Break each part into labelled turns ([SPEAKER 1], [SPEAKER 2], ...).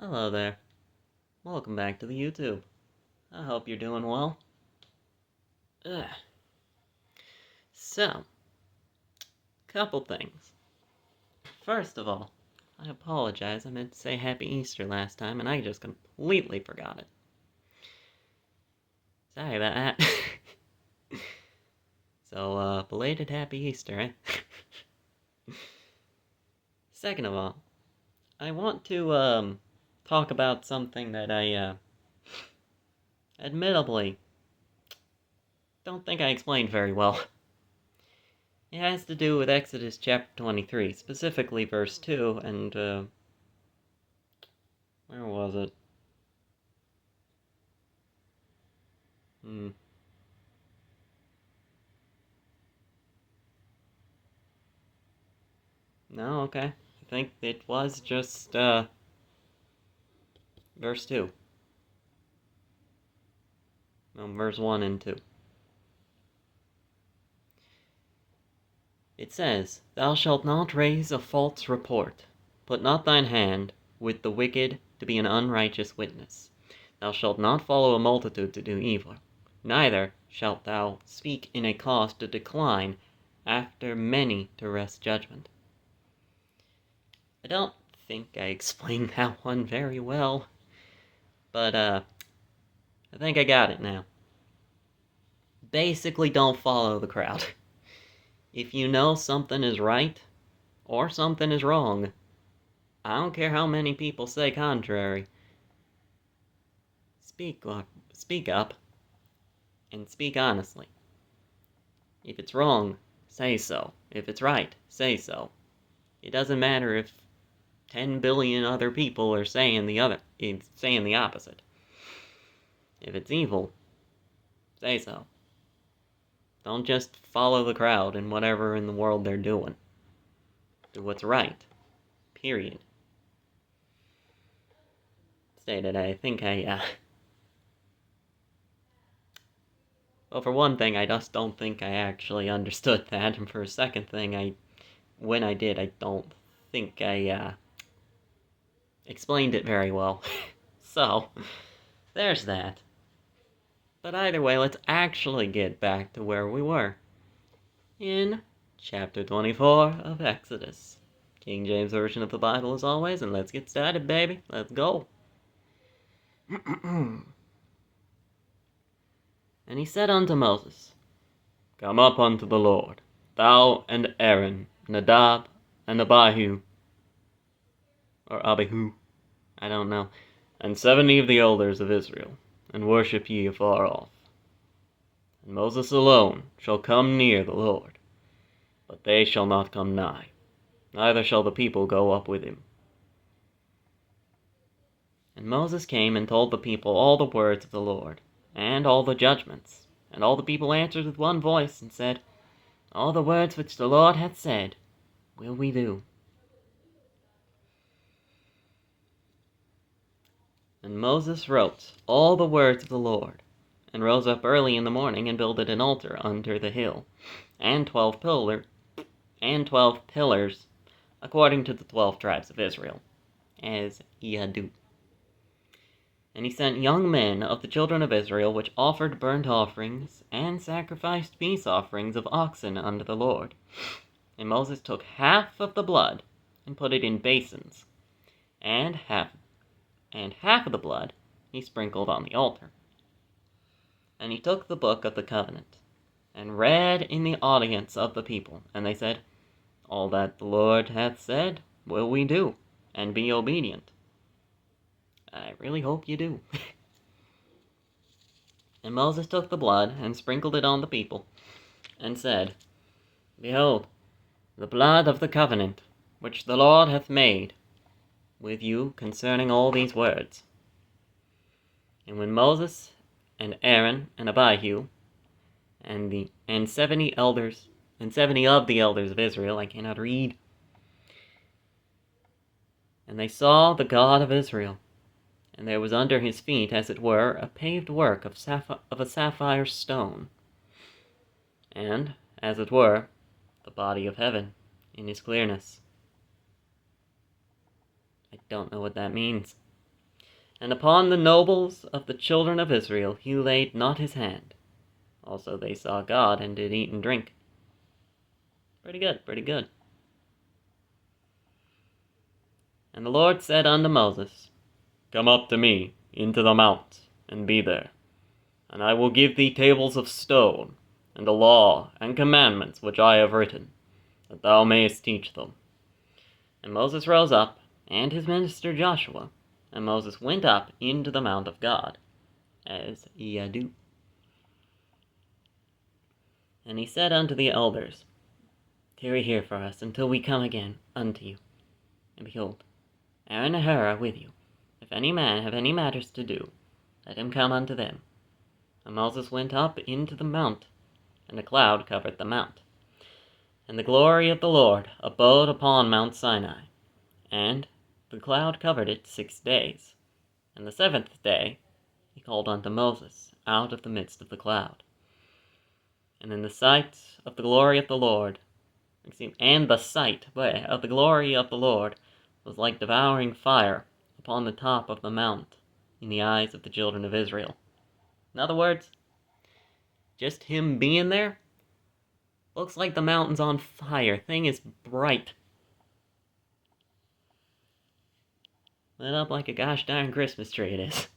[SPEAKER 1] Hello there. Welcome back to the YouTube. I hope you're doing well. Ugh. So, couple things. First of all, I apologize. I meant to say Happy Easter last time, and I just completely forgot it. Sorry about that. So, belated Happy Easter, eh? Second of all, I want to, talk about something that I, admittably, don't think I explained very well. It has to do with Exodus chapter 23, specifically verse 2, and, where was it? No, okay. I think it was just, verse 2. No, verse 1 and 2. It says, Thou shalt not raise a false report. Put not thine hand with the wicked to be an unrighteous witness. Thou shalt not follow a multitude to do evil. Neither shalt thou speak in a cause to decline after many to wrest judgment. I don't think I explained that one very well. But, I think I got it now. Basically, don't follow the crowd. If you know something is right, or something is wrong, I don't care how many people say contrary. Speak up, and speak honestly. If it's wrong, say so. If it's right, say so. It doesn't matter if 10 billion other people are saying the opposite. If it's evil, say so. Don't just follow the crowd in whatever in the world they're doing. Do what's right. Period. Stated, I think well, for one thing, I just don't think I actually understood that, and for a second thing, when I did, I don't think I, explained it very well. So, there's that. But either way, let's actually get back to where we were. In chapter 24 of Exodus. King James Version of the Bible as always, and let's get started, baby. Let's go. And he said unto Moses, Come up unto the Lord, thou and Aaron, Nadab and Abihu, or Abihu, I don't know, and 70 of the elders of Israel, and worship ye afar off. And Moses alone shall come near the Lord, but they shall not come nigh, neither shall the people go up with him. And Moses came and told the people all the words of the Lord, and all the judgments. And all the people answered with one voice, and said, All the words which the Lord hath said, will we do. And Moses wrote all the words of the Lord, and rose up early in the morning, and builded an altar under the hill, and 12 pillars, according to the 12 tribes of Israel, as he had do. And he sent young men of the children of Israel, which offered burnt offerings, and sacrificed peace offerings of oxen unto the Lord. And Moses took half of the blood, and put it in basins, and half of the blood he sprinkled on the altar. And he took the book of the covenant, and read in the audience of the people, and they said, All that the Lord hath said will we do, and be obedient. I really hope you do. And Moses took the blood, and sprinkled it on the people, and said, Behold, the blood of the covenant, which the Lord hath made with you concerning all these words. And when Moses and Aaron and Abihu and 70 of the elders of Israel, I cannot read, and they saw the God of Israel, and there was under his feet, as it were, a paved work of a sapphire stone, and, as it were, the body of heaven in his clearness. I don't know what that means. And upon the nobles of the children of Israel he laid not his hand. Also they saw God, and did eat and drink. Pretty good, pretty good. And the Lord said unto Moses, Come up to me into the mount, and be there. And I will give thee tables of stone, and the law and commandments which I have written, that thou mayest teach them. And Moses rose up, and his minister Joshua, and Moses went up into the mount of God, as ye do. And he said unto the elders, Tarry here for us until we come again unto you. And behold, Aaron and Hur are with you. If any man have any matters to do, let him come unto them. And Moses went up into the mount, and a cloud covered the mount. And the glory of the Lord abode upon Mount Sinai, and the cloud covered it 6 days. And the 7th day he called unto Moses out of the midst of the cloud. And in the sight of the glory of the Lord, and the sight of the glory of the Lord was like devouring fire upon the top of the mount in the eyes of the children of Israel. In other words, just him being there looks like the mountain's on fire. Thing is bright. Lit up like a gosh darn Christmas tree it is.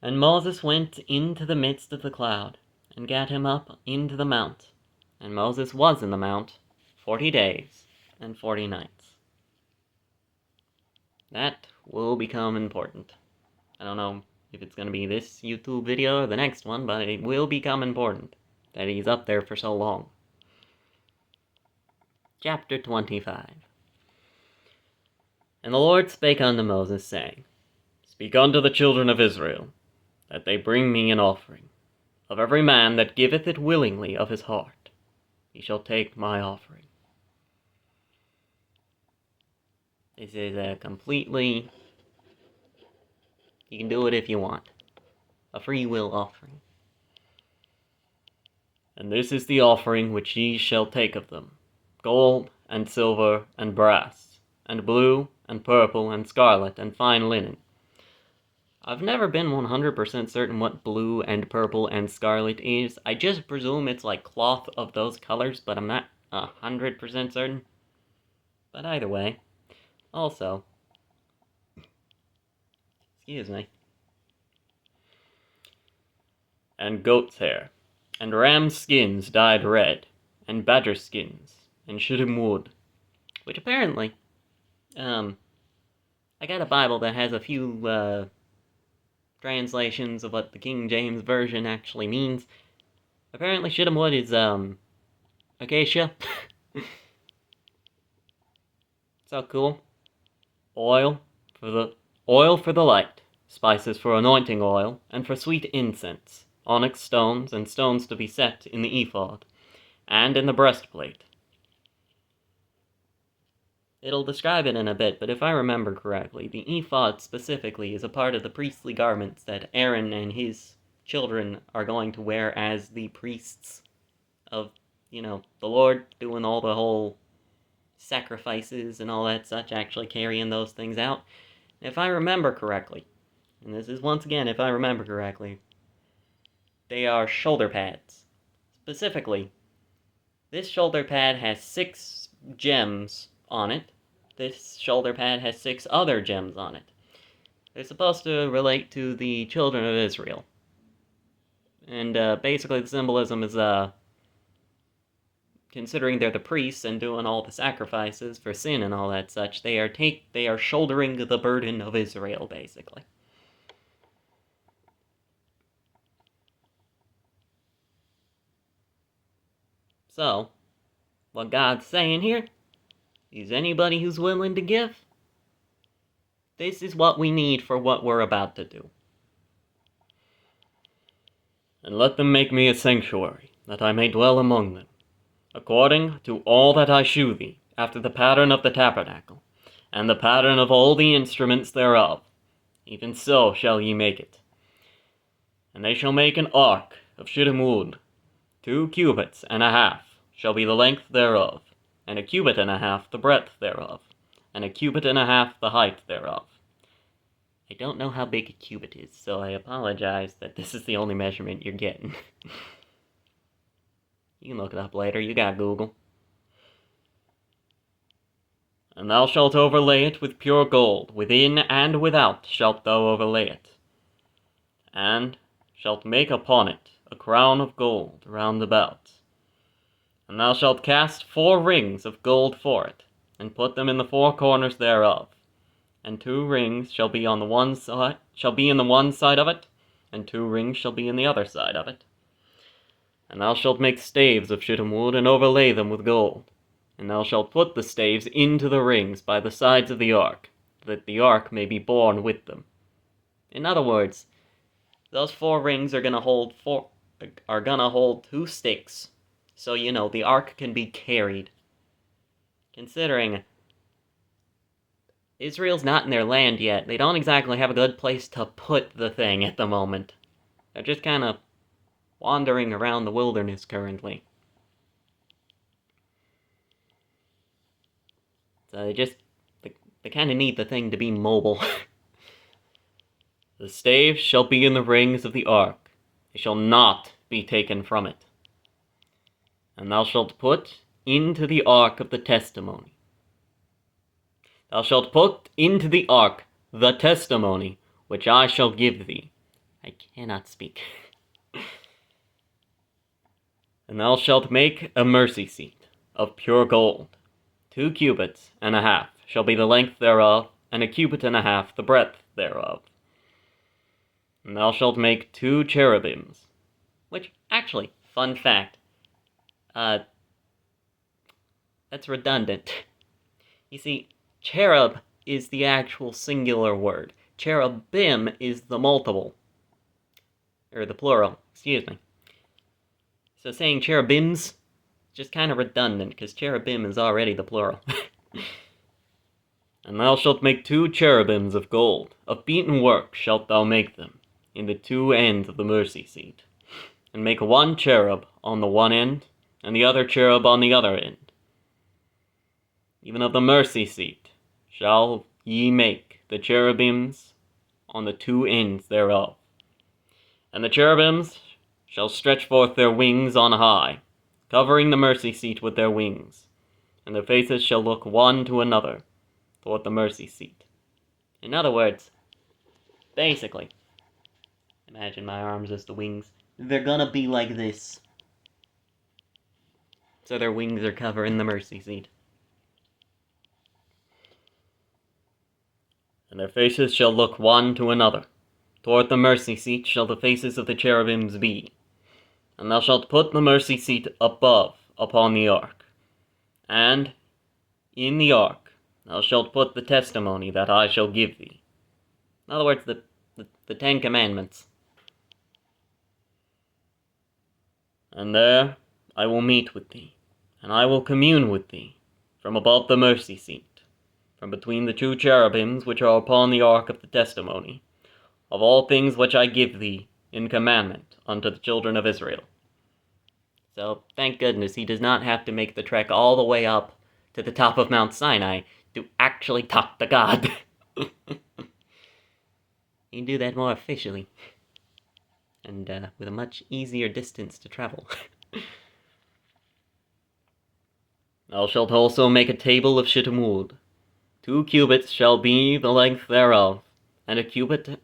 [SPEAKER 1] And Moses went into the midst of the cloud, and gat him up into the mount. And Moses was in the mount 40 days and 40 nights. That will become important. I don't know if it's going to be this YouTube video or the next one, but it will become important that he's up there for so long. Chapter 25. And the Lord spake unto Moses, saying, Speak unto the children of Israel, that they bring me an offering. Of every man that giveth it willingly of his heart, he shall take my offering. This is a completely, you can do it if you want, a free will offering. And this is the offering which ye shall take of them, gold, and silver, and brass, and blue, and purple, and scarlet, and fine linen. I've never been 100% certain what blue, and purple, and scarlet is. I just presume it's like cloth of those colors, but I'm not 100% certain. But either way. Also, excuse me. And goat's hair, and ram's skins dyed red, and badger skins, and shittim wood. Which apparently, I got a Bible that has a few, translations of what the King James Version actually means. Apparently shittim wood is, acacia. So cool. Oil for the light, spices for anointing oil, and for sweet incense, onyx stones, and stones to be set in the ephod, and in the breastplate. It'll describe it in a bit, but if I remember correctly, the ephod specifically is a part of the priestly garments that Aaron and his children are going to wear as the priests of, the Lord, doing all the whole sacrifices and all that such, actually carrying those things out. If I remember correctly, and this is once again if I remember correctly, they are shoulder pads. Specifically, this shoulder pad has 6 gems on it. This shoulder pad has 6 other gems on it. They're supposed to relate to the children of Israel. And basically the symbolism is, considering they're the priests and doing all the sacrifices for sin and all that such, they are shouldering the burden of Israel, basically. So, what God's saying here is anybody who's willing to give, this is what we need for what we're about to do. And let them make me a sanctuary, that I may dwell among them, according to all that I shew thee, after the pattern of the tabernacle, and the pattern of all the instruments thereof, even so shall ye make it. And they shall make an ark of shittim wood, 2 cubits and a half shall be the length thereof, and 1 cubit and a half the breadth thereof, and 1 cubit and a half the height thereof. I don't know how big a cubit is, so I apologize that this is the only measurement you're getting. You can look it up later, you got Google. And thou shalt overlay it with pure gold, within and without shalt thou overlay it. And shalt make upon it a crown of gold round about. And thou shalt cast 4 rings of gold for it, and put them in the 4 corners thereof. And 2 rings shall be on the one side, in the one side of it, and 2 rings shall be in the other side of it. And thou shalt make staves of shittim wood, and overlay them with gold. And thou shalt put the staves into the rings by the sides of the ark, that the ark may be borne with them. In other words, those 4 rings are gonna hold 2 sticks, so the ark can be carried. Considering Israel's not in their land yet, they don't exactly have a good place to put the thing at the moment. They're just kind of wandering around the wilderness currently. So they kind of need the thing to be mobile. The staves shall be in the rings of the ark. They shall not be taken from it. And thou shalt put into the ark of the testimony. Thou shalt put into the ark the testimony which I shall give thee. I cannot speak. And thou shalt make a mercy seat of pure gold. 2 cubits and a half shall be the length thereof, and a cubit and a half the breadth thereof. And thou shalt make 2 cherubims. Which, actually, fun fact, that's redundant. You see, cherub is the actual singular word. Cherubim is the multiple. Or the plural, excuse me. So saying cherubims is just kind of redundant, because cherubim is already the plural. And thou shalt make 2 cherubims of gold. Of beaten work shalt thou make them, in the 2 ends of the mercy seat. And make 1 cherub on the one end, and the other cherub on the other end. Even of the mercy seat shall ye make the cherubims on the 2 ends thereof. And the cherubims shall stretch forth their wings on high, covering the mercy seat with their wings, and their faces shall look one to another toward the mercy seat. In other words, basically, imagine my arms as the wings. They're gonna be like this. So their wings are covering the mercy seat. And their faces shall look one to another. Toward the mercy seat shall the faces of the cherubims be. And thou shalt put the mercy seat above upon the ark. And in the ark thou shalt put the testimony that I shall give thee. In other words, the 10 Commandments. And there I will meet with thee, and I will commune with thee, from above the mercy seat, from between the 2 cherubims which are upon the ark of the testimony, of all things which I give thee in commandment unto the children of Israel. So, thank goodness he does not have to make the trek all the way up to the top of Mount Sinai to actually talk to God. He can do that more officially, and with a much easier distance to travel. Thou shalt also make a table of shittim wood. 2 cubits shall be the length thereof, and a cubit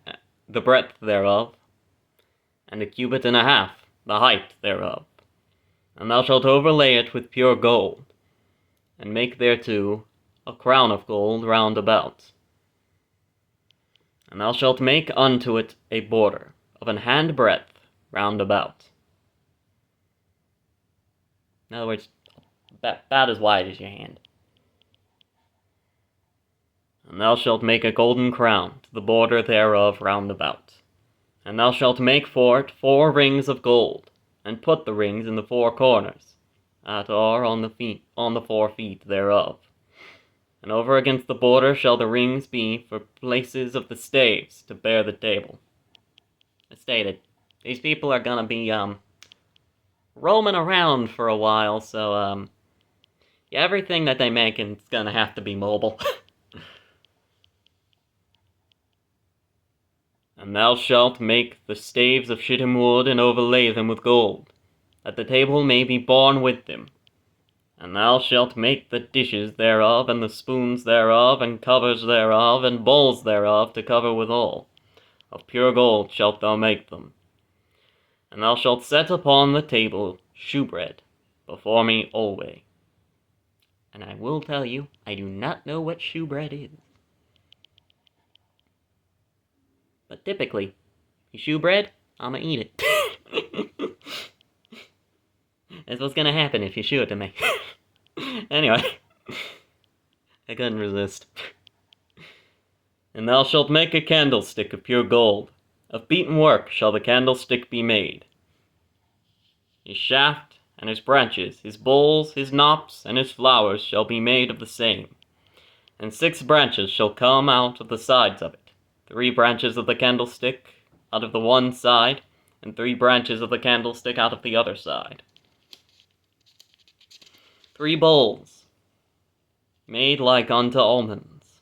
[SPEAKER 1] the breadth thereof, and a cubit and a half the height thereof. And thou shalt overlay it with pure gold, and make thereto a crown of gold round about. And thou shalt make unto it a border of an hand breadth round about. In other words, about as wide as your hand. And thou shalt make a golden crown to the border thereof round about. And thou shalt make for it 4 rings of gold, and put the rings in the 4 corners, that are on the 4 feet thereof. And over against the border shall the rings be for places of the staves to bear the table. As stated, these people are gonna be roaming around for a while, so yeah, everything that they make is gonna have to be mobile. And thou shalt make the staves of shittim wood, and overlay them with gold, that the table may be borne with them. And thou shalt make the dishes thereof, and the spoons thereof, and covers thereof, and bowls thereof, to cover withal. Of pure gold shalt thou make them. And thou shalt set upon the table shewbread before me always. And I will tell you, I do not know what shewbread is. But typically, you shew bread, I'ma eat it. That's what's gonna happen if you shew it to me. Anyway, I couldn't resist. And thou shalt make a candlestick of pure gold. Of beaten work shall the candlestick be made. His shaft and his branches, his bowls, his knops, and his flowers shall be made of the same. And 6 branches shall come out of the sides of it. 3 branches of the candlestick out of the one side, and 3 branches of the candlestick out of the other side. 3 bowls, made like unto almonds,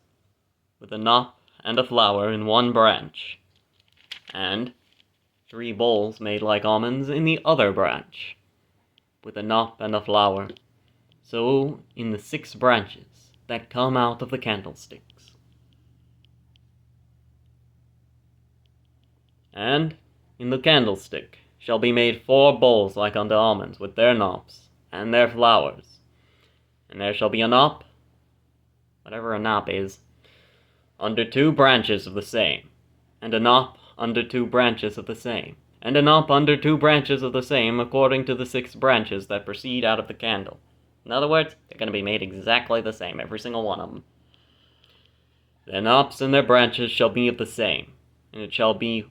[SPEAKER 1] with a knop and a flower in one branch, and 3 bowls made like almonds in the other branch, with a knop and a flower, so in the 6 branches that come out of the candlesticks. And in the candlestick shall be made 4 bowls like unto almonds, with their knops and their flowers. And there shall be a knop, whatever a knop is, under 2 branches of the same, and a knop under 2 branches of the same, and a knop under 2 branches of the same, according to the 6 branches that proceed out of the candle. In other words, they're going to be made exactly the same, every single one of them. Their knops and their branches shall be of the same, and it shall be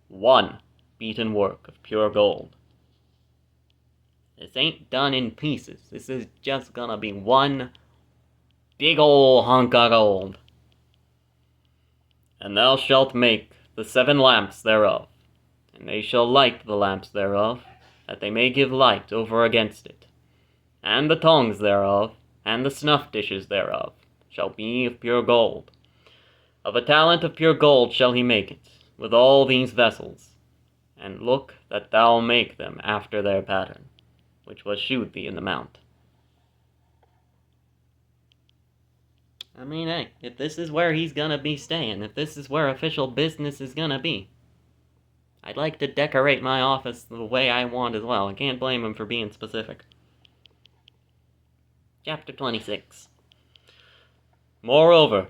[SPEAKER 1] one beaten work of pure gold. This ain't done in pieces. This is just gonna be one big ol' hunk of gold. And thou shalt make the 7 lamps thereof, and they shall light the lamps thereof, that they may give light over against it. And the tongs thereof, and the snuff dishes thereof, shall be of pure gold. Of a talent of pure gold shall he make it, with all these vessels, and look that thou make them after their pattern, which was shewed thee in the mount. I mean, hey, if this is where he's gonna be staying, if this is where official business is gonna be, I'd like to decorate my office the way I want as well. I can't blame him for being specific. Chapter 26. Moreover,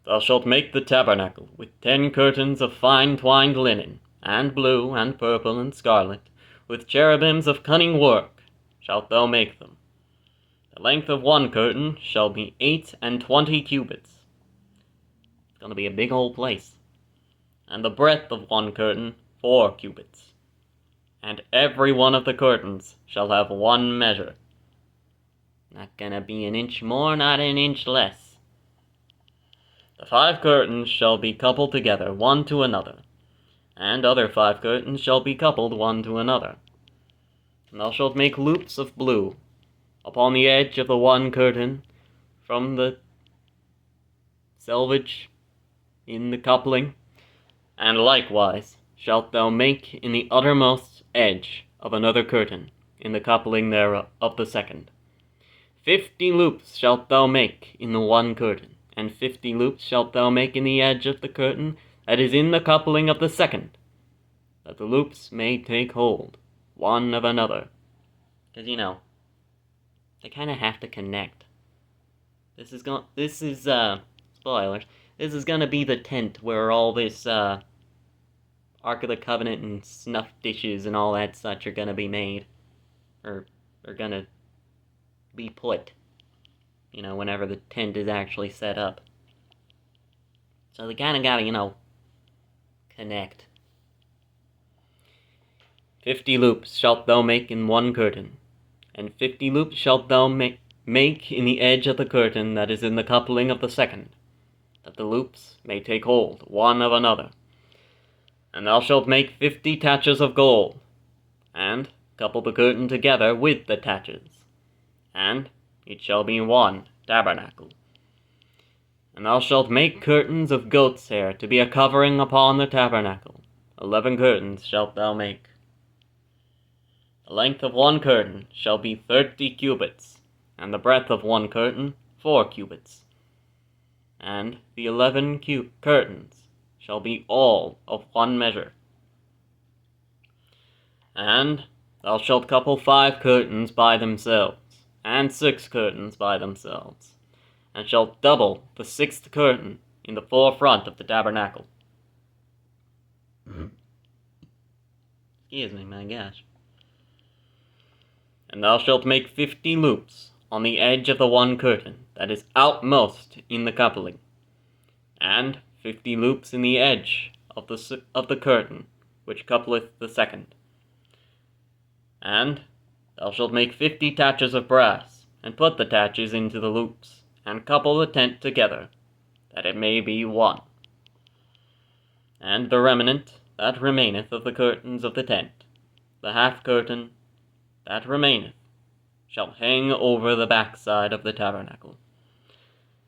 [SPEAKER 1] thou shalt make the tabernacle with 10 curtains of fine twined linen, and blue, and purple, and scarlet, with cherubims of cunning work shalt thou make them. The length of one curtain shall be 28 cubits. It's going to be a big old place. And the breadth of one curtain 4 cubits. And every one of the curtains shall have 1 measure. Not going to be an inch more, not an inch less. The 5 curtains shall be coupled together, one to another, and other 5 curtains shall be coupled one to another. And thou shalt make loops of blue upon the edge of the one curtain, from the selvage in the coupling, and likewise shalt thou make in the uttermost edge of another curtain, in the coupling thereof of the second. 50 loops shalt thou make in the one curtain, and 50 loops shalt thou make in the edge of the curtain that is in the coupling of the second, that the loops may take hold one of another. Because, they kind of have to connect. Spoilers, this is gonna be the tent where all this, Ark of the Covenant and snuff dishes and all that such are gonna be made. Or are gonna be put. Whenever the tent is actually set up. So they kind of gotta, connect. 50 loops shalt thou make in one curtain, and 50 loops shalt thou make in the edge of the curtain that is in the coupling of the second, that the loops may take hold one of another. And thou shalt make 50 taches of gold, and couple the curtain together with the taches, and it shall be one tabernacle. And thou shalt make curtains of goat's hair to be a covering upon the tabernacle, 11 curtains shalt thou make. The length of one curtain shall be 30 cubits, and the breadth of one curtain 4 cubits. And the 11 curtains shall be all of one measure. And thou shalt couple 5 curtains by themselves, and 6 curtains by themselves, and shalt double the 6th curtain in the forefront of the tabernacle. Excuse me, my gosh. And thou shalt make 50 loops on the edge of the one curtain that is outmost in the coupling, and 50 loops in the edge of the curtain which coupleth the second. And thou shalt make 50 taches of brass, and put the taches into the loops, and couple the tent together, that it may be one. And the remnant that remaineth of the curtains of the tent, the half curtain that remaineth, shall hang over the backside of the tabernacle,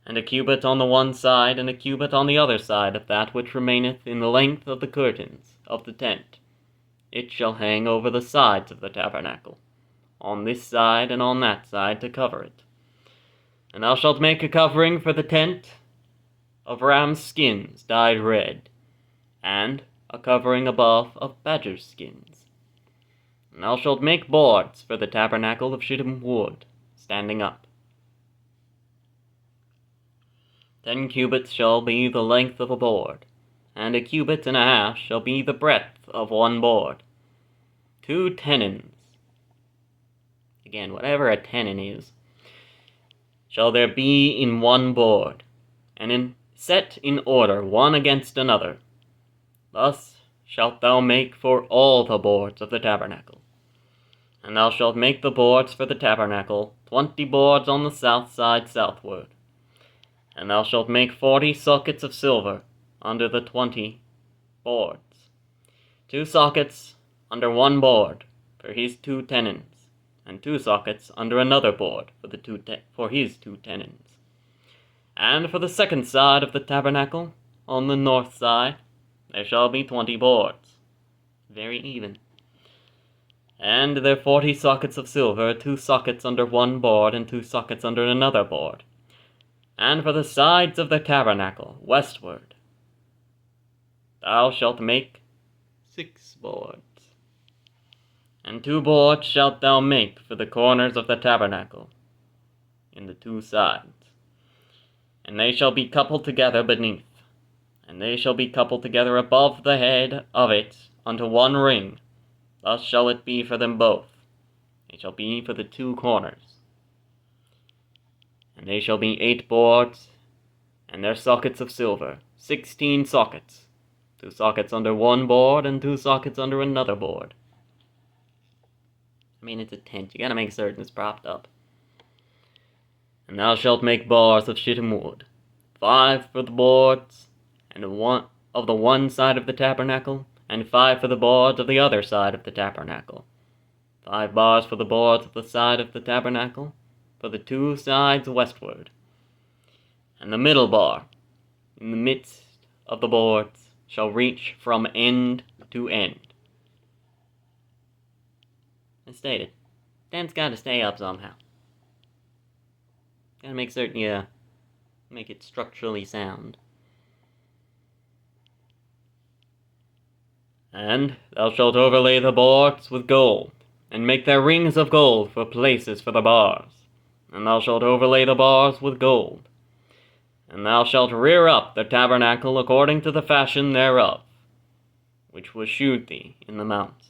[SPEAKER 1] and a cubit on the one side, and a cubit on the other side of that which remaineth in the length of the curtains of the tent. It shall hang over the sides of the tabernacle, on this side and on that side, to cover it. And thou shalt make a covering for the tent of ram's skins dyed red, and a covering above of badger's skins. And thou shalt make boards for the tabernacle of shittim wood, standing up. 10 cubits shall be the length of a board, and a cubit and a half shall be the breadth of one board. 2 tenons, again, whatever a tenon is, shall there be in one board, and set in order one against another. Thus shalt thou make for all the boards of the tabernacle. And thou shalt make the boards for the tabernacle 20 boards on the south side southward. And thou shalt make 40 sockets of silver under the 20 boards, 2 sockets under one board for his 2 tenons, and 2 sockets under another board for his 2 tenons. And for the second side of the tabernacle, on the north side, there shall be 20 boards, very even. And their 40 sockets of silver, 2 sockets under one board, and 2 sockets under another board. And for the sides of the tabernacle, westward, thou shalt make 6 boards. And 2 boards shalt thou make for the corners of the tabernacle, in the 2 sides. And they shall be coupled together beneath, and they shall be coupled together above the head of it unto one ring. Thus shall it be for them both. They shall be for the 2 corners. And they shall be 8 boards, and their sockets of silver, 16 sockets, 2 sockets under one board, and 2 sockets under another board. I mean, it's a tent. You gotta make certain it's propped up. And thou shalt make bars of shittim wood, 5 for the boards, and 1 of the one side of the tabernacle, and 5 for the boards of the other side of the tabernacle. 5 bars for the boards of the side of the tabernacle, for the 2 sides westward. And the middle bar, in the midst of the boards, shall reach from end to end. As stated, tent's gotta stay up somehow. Gotta make certain you make it structurally sound. And thou shalt overlay the boards with gold, and make their rings of gold for places for the bars. And thou shalt overlay the bars with gold. And thou shalt rear up the tabernacle according to the fashion thereof, which was shewed thee in the mounts.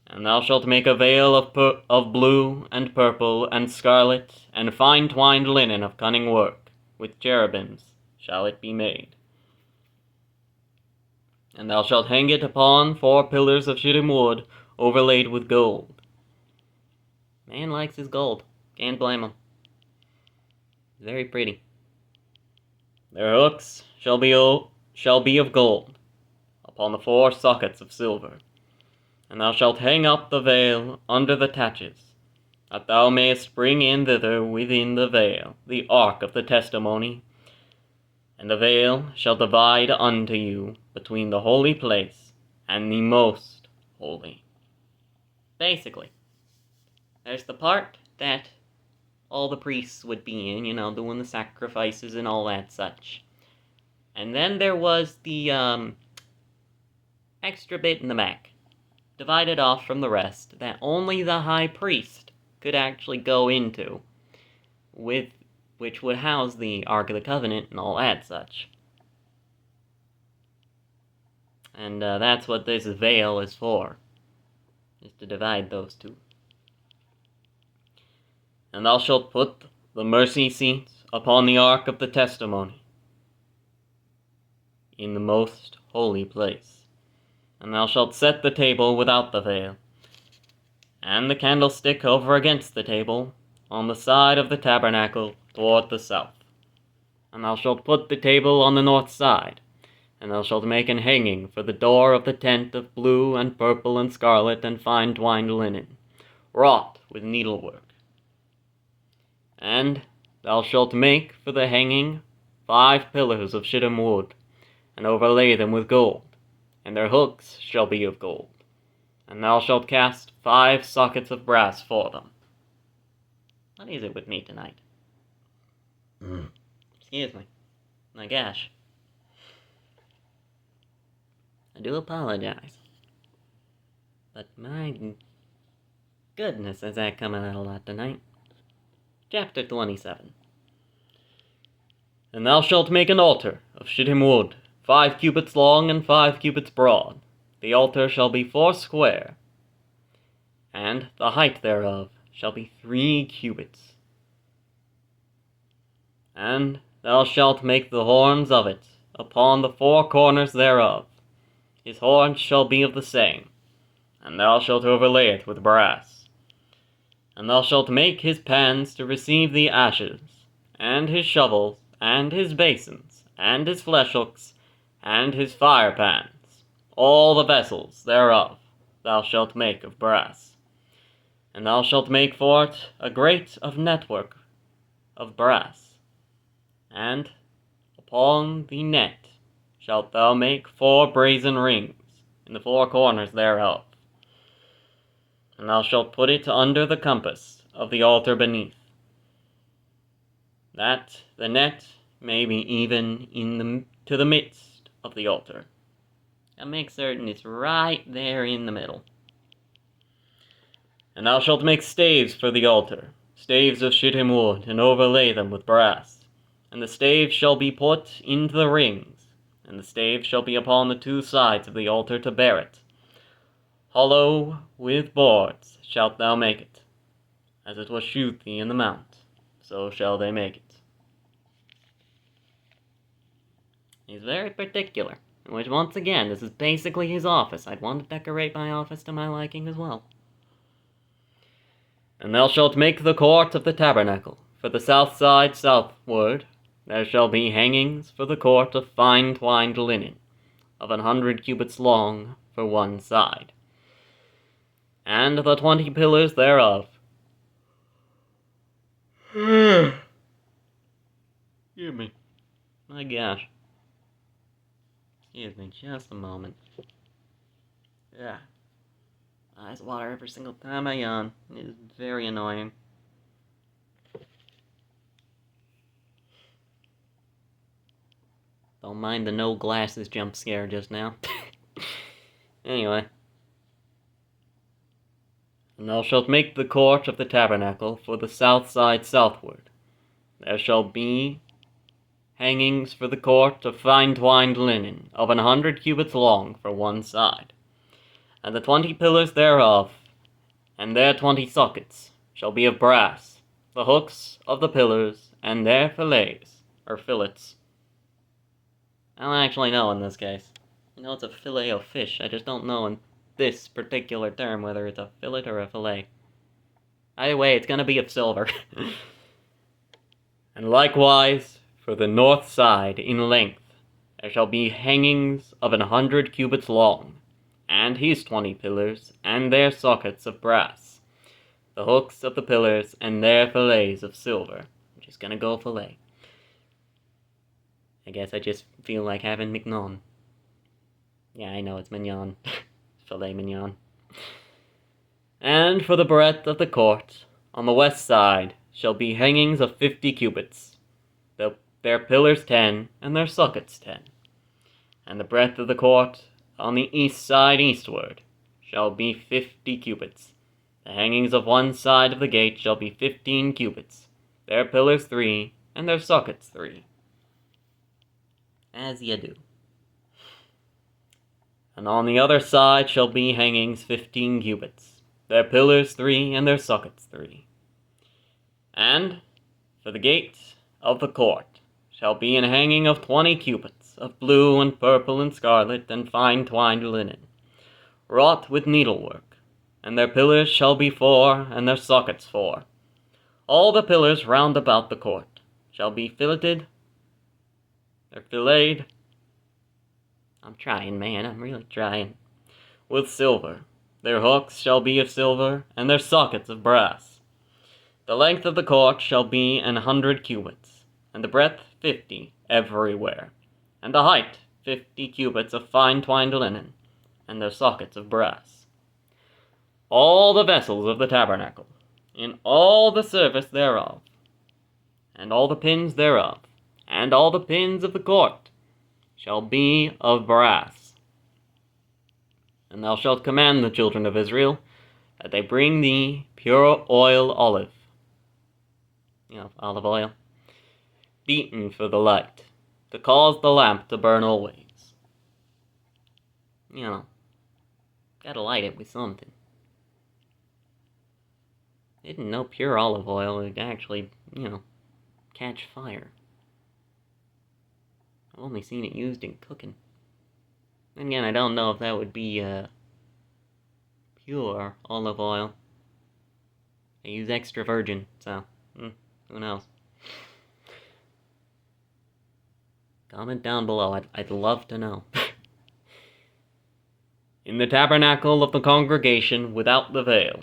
[SPEAKER 1] And thou shalt make a veil of blue, and purple, and scarlet, and fine-twined linen of cunning work, with cherubims shall it be made. And thou shalt hang it upon 4 pillars of shittim wood, overlaid with gold. Man likes his gold. Can't blame him. Very pretty. Their hooks shall be of gold, upon the 4 sockets of silver. And thou shalt hang up the veil under the taches, that thou mayest bring in thither within the veil the ark of the testimony. And the veil shall divide unto you between the holy place and the most holy. Basically, there's the part that all the priests would be in, doing the sacrifices and all that such. And then there was the extra bit in the back, divided off from the rest, that only the high priest could actually go into, which would house the Ark of the Covenant and all that such. And that's what this veil is for, is to divide those two. And thou shalt put the mercy seat upon the ark of the testimony, in the most holy place. And thou shalt set the table without the veil, and the candlestick over against the table, on the side of the tabernacle toward the south. And thou shalt put the table on the north side, and thou shalt make an hanging for the door of the tent of blue and purple and scarlet and fine twined linen, wrought with needlework. And thou shalt make for the hanging 5 pillars of shittim wood, and overlay them with gold, and their hooks shall be of gold. And thou shalt cast 5 sockets of brass for them. What is it with me tonight? Excuse me. My gosh. I do apologize. But my goodness, is that coming out a lot tonight. Chapter 27. And thou shalt make an altar of shittim wood, 5 cubits long and 5 cubits broad. The altar shall be 4 square, and the height thereof shall be 3 cubits. And thou shalt make the horns of it upon the 4 corners thereof. His horns shall be of the same, and thou shalt overlay it with brass. And thou shalt make his pans to receive the ashes, and his shovels, and his basins, and his flesh hooks, and his fire pans. All the vessels thereof thou shalt make of brass. And thou shalt make for it a grate of network of brass. And upon the net shalt thou make 4 brazen rings in the 4 corners thereof. And thou shalt put it under the compass of the altar beneath, that the net may be even to the midst of the altar. And make certain it's right there in the middle. And thou shalt make staves for the altar, staves of shittim wood, and overlay them with brass. And the staves shall be put into the rings, and the staves shall be upon the 2 sides of the altar to bear it. Hollow with boards shalt thou make it, as it was shewed thee in the mount, so shall they make it. He's very particular, which once again, this is basically his office. I'd want to decorate my office to my liking as well. And thou shalt make the court of the tabernacle. For the south side southward there shall be hangings for the court of fine twined linen, of 100 cubits long for one side. And the 20 pillars thereof. Excuse me. My gosh. Excuse me, just a moment. Yeah. Eyes water every single time I yawn. It is very annoying. Don't mind the no glasses jump scare just now. Anyway. And thou shalt make the court of the tabernacle for the south side southward. There shall be hangings for the court of fine twined linen, of 100 cubits long for one side. And the 20 pillars thereof, and their 20 sockets, shall be of brass, the hooks of the pillars, and their fillets, or fillets. I don't actually know in this case. I know it's a fillet of fish, I just don't know in this particular term whether it's a fillet or a fillet. Either way, it's gonna be of silver. And likewise, for the north side in length, there shall be hangings of 100 cubits long, and his 20 pillars, and their sockets of brass, the hooks of the pillars, and their fillets of silver. I'm just gonna go fillet. I guess I just feel like having McNaughton. Yeah, I know, it's mignon. Filet mignon. And for the breadth of the court, on the west side, shall be hangings of 50 cubits, their pillars 10, and their sockets 10. And the breadth of the court, on the east side eastward, shall be 50 cubits. The hangings of one side of the gate shall be 15 cubits, their pillars 3, and their sockets 3. As ye do. And on the other side shall be hangings 15 cubits, their pillars 3, and their sockets 3. And for the gate of the court shall be an hanging of 20 cubits, of blue and purple and scarlet and fine twined linen, wrought with needlework, and their pillars shall be 4, and their sockets 4. All the pillars round about the court shall be filleted, or filleted. I'm trying, man, I'm really trying. With silver. Their hooks shall be of silver, and their sockets of brass. The length of the court shall be 100 cubits, and the breadth 50 everywhere, and the height 50 cubits of fine twined linen, and their sockets of brass. All the vessels of the tabernacle, in all the service thereof, and all the pins thereof, and all the pins of the court, shall be of brass. And thou shalt command the children of Israel that they bring thee pure olive oil, beaten for the light, to cause the lamp to burn always. Gotta light it with something. Didn't know pure olive oil would actually, catch fire. I've only seen it used in cooking. And again, I don't know if that would be pure olive oil. I use extra virgin, so who knows? Comment down below, I'd love to know. In the tabernacle of the congregation without the veil,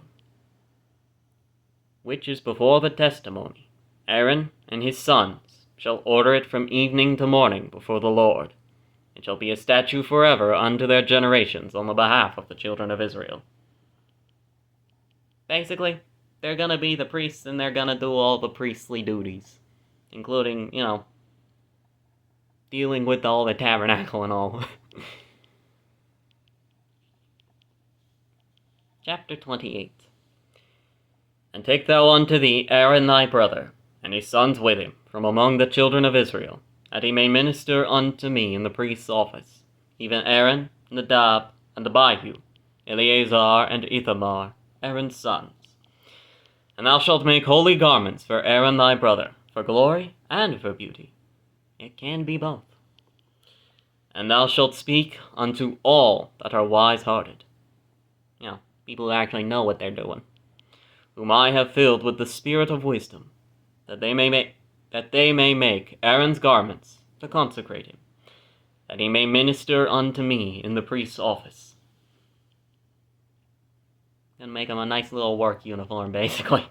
[SPEAKER 1] which is before the testimony, Aaron and his sons shall order it from evening to morning before the Lord. It shall be a statute forever unto their generations on the behalf of the children of Israel. Basically, they're gonna be the priests and they're gonna do all the priestly duties, including, dealing with all the tabernacle and all. Chapter 28. And take thou unto thee Aaron thy brother, and his sons with him, from among the children of Israel, that he may minister unto me in the priest's office, even Aaron, Nadab, and Abihu, Eleazar, and Ithamar, Aaron's sons. And thou shalt make holy garments for Aaron thy brother, for glory and for beauty. It can be both. And thou shalt speak unto all that are wise-hearted. People who actually know what they're doing, whom I have filled with the spirit of wisdom, that they may make Aaron's garments to consecrate him, that he may minister unto me in the priest's office. And make him a nice little work uniform, basically.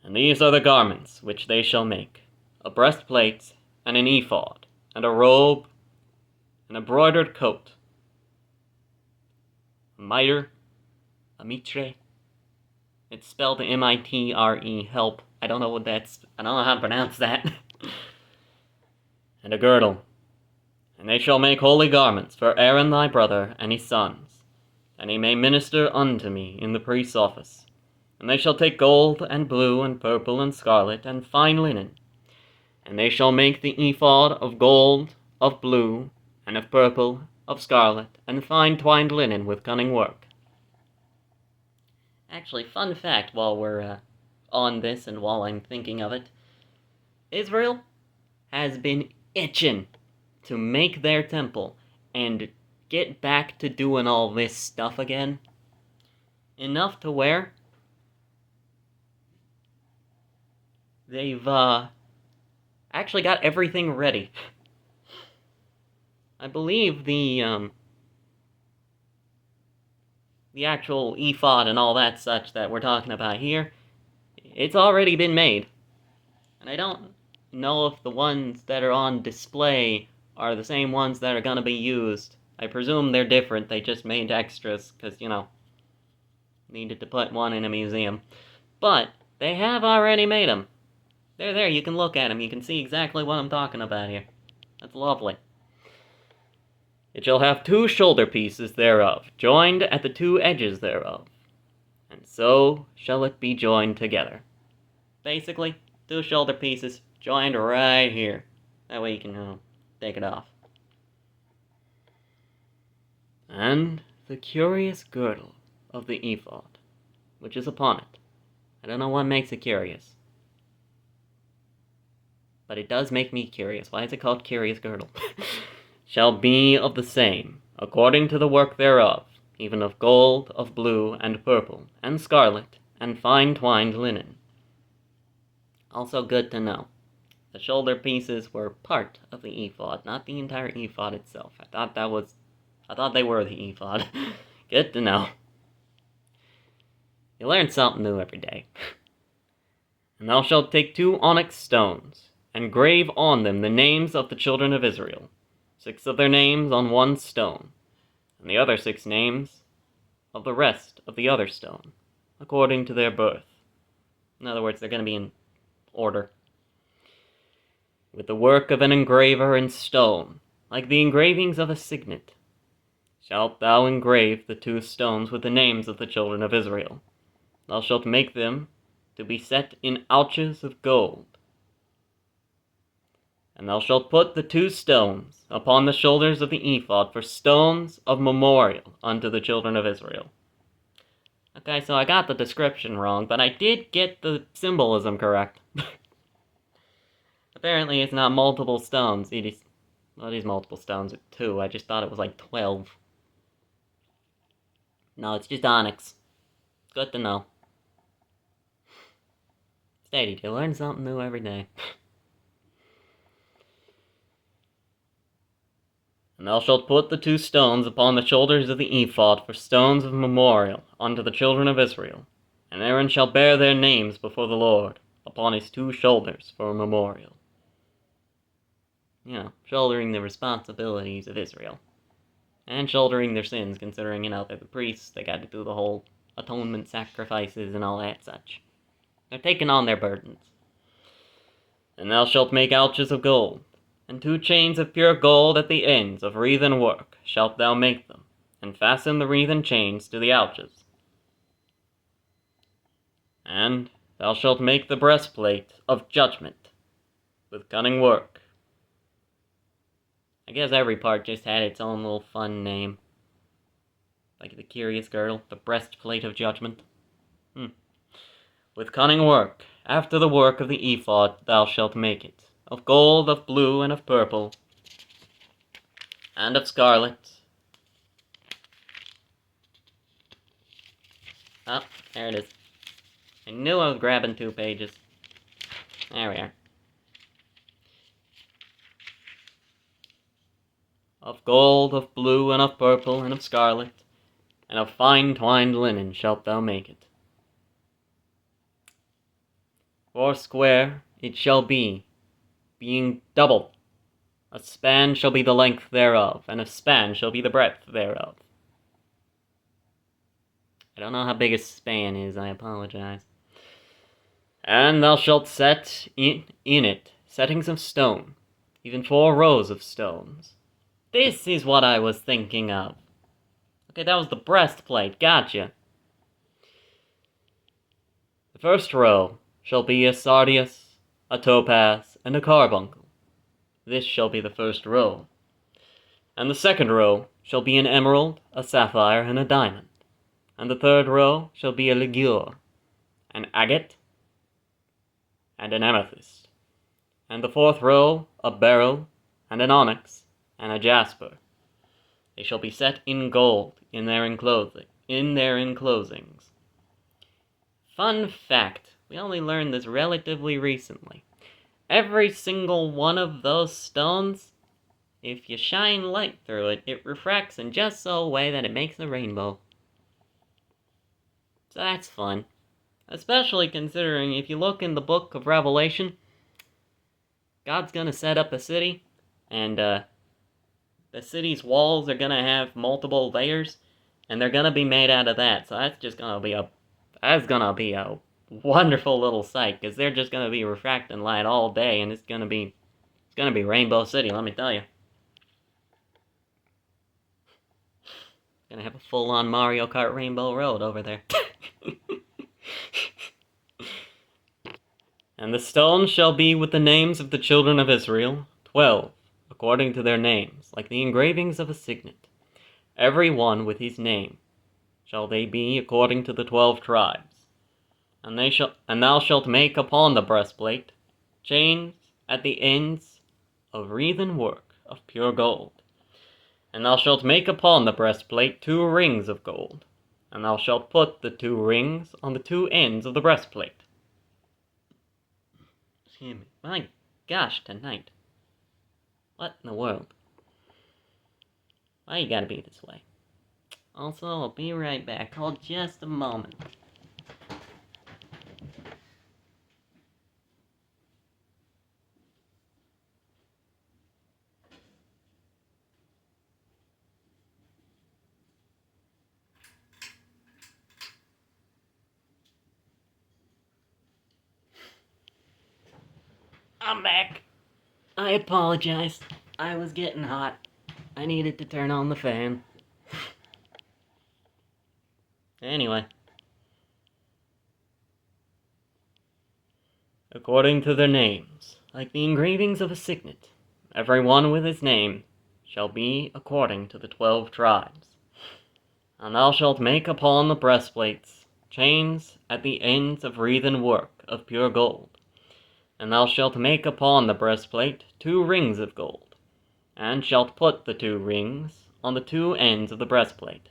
[SPEAKER 1] And these are the garments which they shall make: a breastplate, and an ephod, and a robe, an embroidered coat, a mitre, a mitre. It's spelled M-I-T-R-E, help. I don't know how to pronounce that. And a girdle. And they shall make holy garments for Aaron thy brother and his sons, and he may minister unto me in the priest's office. And they shall take gold, and blue, and purple, and scarlet, and fine linen. And they shall make the ephod of gold, of blue, and of purple, of scarlet, and fine twined linen with cunning work. Actually, fun fact while we're on this and while I'm thinking of it, Israel has been itching to make their temple and get back to doing all this stuff again. Enough to where they've actually got everything ready. I believe the actual ephod and all that such that we're talking about here, it's already been made. And I don't know if the ones that are on display are the same ones that are gonna be used. I presume they're different, they just made extras, because, needed to put one in a museum. But they have already made them. They're there, you can look at them, you can see exactly what I'm talking about here. That's lovely. It shall have 2 shoulder pieces thereof, joined at the 2 edges thereof, and so shall it be joined together. Basically, 2 shoulder pieces joined right here. That way you can take it off. And the curious girdle of the ephod, which is upon it. I don't know what makes it curious, but it does make me curious. Why is it called curious girdle? Shall be of the same, according to the work thereof, even of gold, of blue, and purple, and scarlet, and fine twined linen. Also good to know. The shoulder pieces were part of the ephod, not the entire ephod itself. I thought they were the ephod. Good to know. You learn something new every day. And thou shalt take 2 onyx stones, and grave on them the names of the children of Israel, 6 of their names on 1 stone, and the other 6 names of the rest of the other stone, according to their birth. In other words, they're going to be in order. With the work of an engraver in stone, like the engravings of a signet, shalt thou engrave the 2 stones with the names of the children of Israel. Thou shalt make them to be set in ouches of gold. And thou shalt put the 2 stones upon the shoulders of the ephod for stones of memorial unto the children of Israel. Okay, so I got the description wrong, but I did get the symbolism correct. Apparently it's not multiple stones. It is multiple stones with 2. I just thought it was like 12. No, it's just onyx. Good to know. Steady, you learn something new every day. And thou shalt put the 2 stones upon the shoulders of the ephod for stones of memorial unto the children of Israel. And Aaron shall bear their names before the Lord upon his 2 shoulders for a memorial. Shouldering the responsibilities of Israel. And shouldering their sins, considering, they're the priests, they got to do the whole atonement sacrifices and all that such. They're taking on their burdens. And thou shalt make ouches of gold, and 2 chains of pure gold at the ends of wreathen work shalt thou make them, and fasten the wreathen chains to the ouches. And thou shalt make the breastplate of judgment with cunning work. I guess every part just had its own little fun name. Like the curious girdle, the breastplate of judgment. With cunning work, after the work of the ephod thou shalt make it, of gold, of blue, and of purple, and of scarlet. Oh, there it is. I knew I was grabbing 2 pages. There we are. Of gold, of blue, and of purple, and of scarlet, and of fine twined linen shalt thou make it. 4 square it shall be, being double. A span shall be the length thereof, and a span shall be the breadth thereof. I don't know how big a span is, I apologize. And thou shalt set in it settings of stone, even 4 rows of stones. This is what I was thinking of. Okay, that was the breastplate, gotcha. The first row shall be a sardius, a topaz, and a carbuncle. This shall be the first row. And the second row shall be an emerald, a sapphire, and a diamond. And the third row shall be a ligure, an agate, and an amethyst. And the 4th row a beryl, and an onyx, and a jasper. They shall be set in gold in their enclosings. Fun fact, we only learned this relatively recently. Every single one of those stones, if you shine light through it, it refracts in just so a way that it makes a rainbow. So that's fun. Especially considering if you look in the book of Revelation, God's gonna set up a city, and the city's walls are gonna have multiple layers, and they're gonna be made out of that. So that's gonna be a wonderful little sight, because they're just gonna be refracting light all day, and it's gonna be Rainbow City, let me tell you. Gonna have a full-on Mario Kart Rainbow Road over there. And the stones shall be with the names of the children of Israel, 12, according to their names, like the engravings of a signet. Every one with his name shall they be according to the 12 tribes. And thou shalt make upon the breastplate chains at the ends of wreathen work of pure gold. And thou shalt make upon the breastplate 2 rings of gold, and thou shalt put the 2 rings on the 2 ends of the breastplate. Excuse me. My gosh, tonight. What in the world? Why you gotta be this way? Also, I'll be right back. Hold just a moment. I'm back. I apologize. I was getting hot. I needed to turn on the fan. Anyway. According to their names, like the engravings of a signet, every one with his name shall be according to the 12 tribes. And thou shalt make upon the breastplates chains at the ends of wreathen work of pure gold. And thou shalt make upon the breastplate 2 rings of gold, and shalt put the 2 rings on the 2 ends of the breastplate.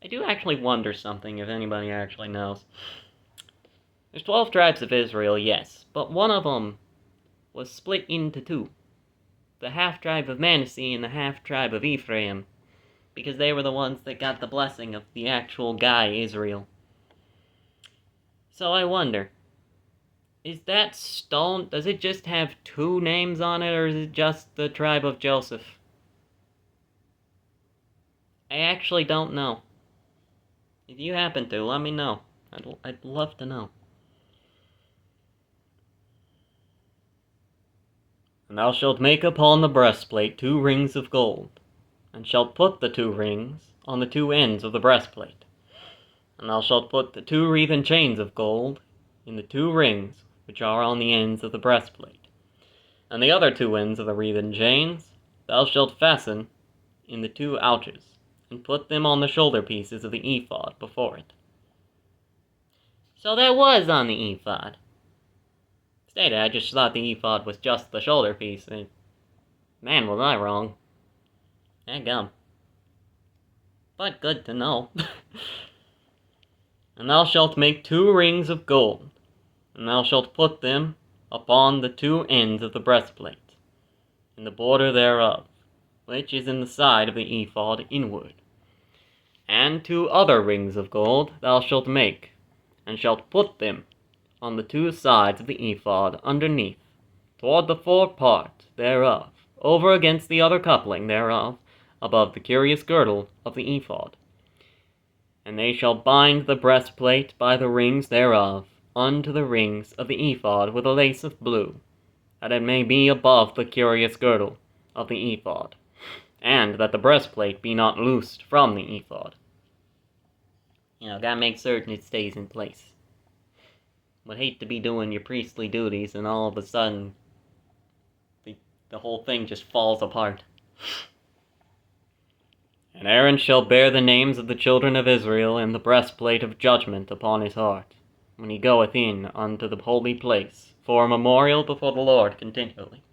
[SPEAKER 1] I do actually wonder something, if anybody actually knows. There's 12 tribes of Israel, yes, but one of them was split into 2. The half-tribe of Manasseh and the half-tribe of Ephraim, because they were the ones that got the blessing of the actual guy, Israel. So I wonder, is that stone, does it just have 2 names on it, or is it just the tribe of Joseph? I actually don't know. If you happen to, let me know. I'd love to know. And thou shalt make upon the breastplate 2 rings of gold, and shalt put the 2 rings on the 2 ends of the breastplate. And thou shalt put the 2 wreathen chains of gold in the 2 rings which are on the ends of the breastplate. And the other 2 ends of the wreathen chains thou shalt fasten in the 2 ouches, and put them on the shoulder pieces of the ephod before it. So that was on the ephod. Stated, I just thought the ephod was just the shoulder piece. Man, was I wrong. Dadgum. But good to know. And thou shalt make 2 rings of gold, and thou shalt put them upon the 2 ends of the breastplate, in the border thereof, which is in the side of the ephod inward. And 2 other rings of gold thou shalt make, and shalt put them on the 2 sides of the ephod underneath, toward the forepart thereof, over against the other coupling thereof, above the curious girdle of the ephod. And they shall bind the breastplate by the rings thereof unto the rings of the ephod with a lace of blue, that it may be above the curious girdle of the ephod, and that the breastplate be not loosed from the ephod. Gotta make certain it stays in place. Would hate to be doing your priestly duties and all of a sudden the whole thing just falls apart. And Aaron shall bear the names of the children of Israel in the breastplate of judgment upon his heart, when he goeth in unto the holy place, for a memorial before the Lord continually.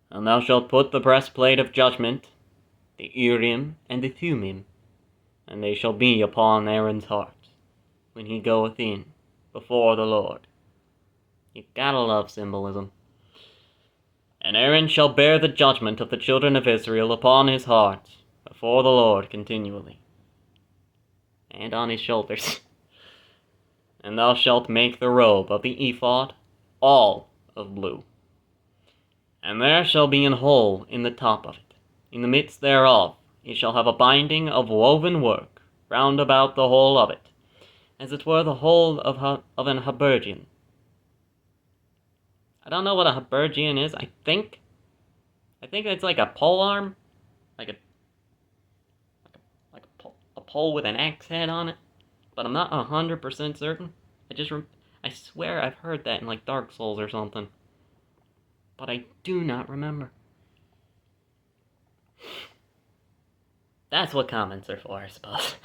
[SPEAKER 1] And thou shalt put the breastplate of judgment, the Urim and the Thummim, and they shall be upon Aaron's heart, when he goeth in before the Lord. You gotta love symbolism. And Aaron shall bear the judgment of the children of Israel upon his heart before the Lord continually, and on his shoulders. And thou shalt make the robe of the ephod all of blue. And there shall be an hole in the top of it. In the midst thereof it shall have a binding of woven work round about the whole of it, as it were the whole of an habergeon. I don't know what a habergeon is. I think it's like a pole arm, like a pole with an axe head on it. But I'm not 100% certain. I swear I've heard that in like Dark Souls or something. But I do not remember. That's what comments are for, I suppose.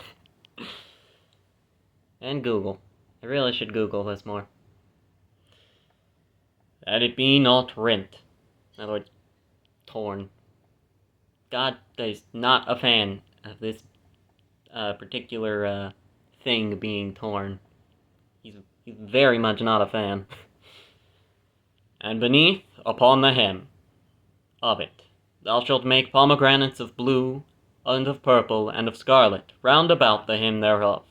[SPEAKER 1] And Google. I really should Google this more. That it be not rent. In other words, torn. God is not a fan of this particular thing being torn. He's very much not a fan. And beneath, upon the hem of it, thou shalt make pomegranates of blue, and of purple, and of scarlet, round about the hem thereof,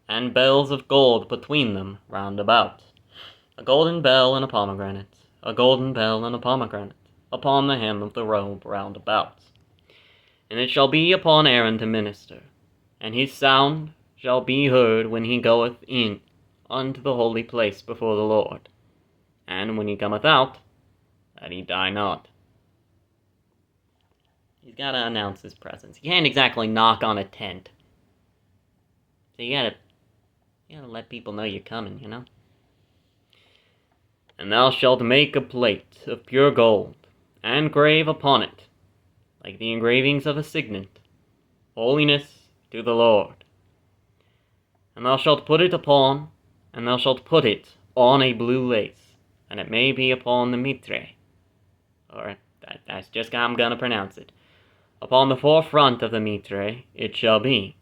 [SPEAKER 1] and bells of gold between them round about. A golden bell and a pomegranate, a golden bell and a pomegranate, upon the hem of the robe round about. And it shall be upon Aaron to minister, and his sound shall be heard when he goeth in unto the holy place before the Lord, and when he cometh out, that he die not. He's got to announce his presence. He can't exactly knock on a tent. So you gotta let people know you're coming, you know? And thou shalt make a plate of pure gold, and grave upon it, like the engravings of a signet, holiness to the Lord. And thou shalt put it on a blue lace, and it may be upon the mitre, or that's just how I'm gonna pronounce it. Upon the forefront of the mitre it shall be.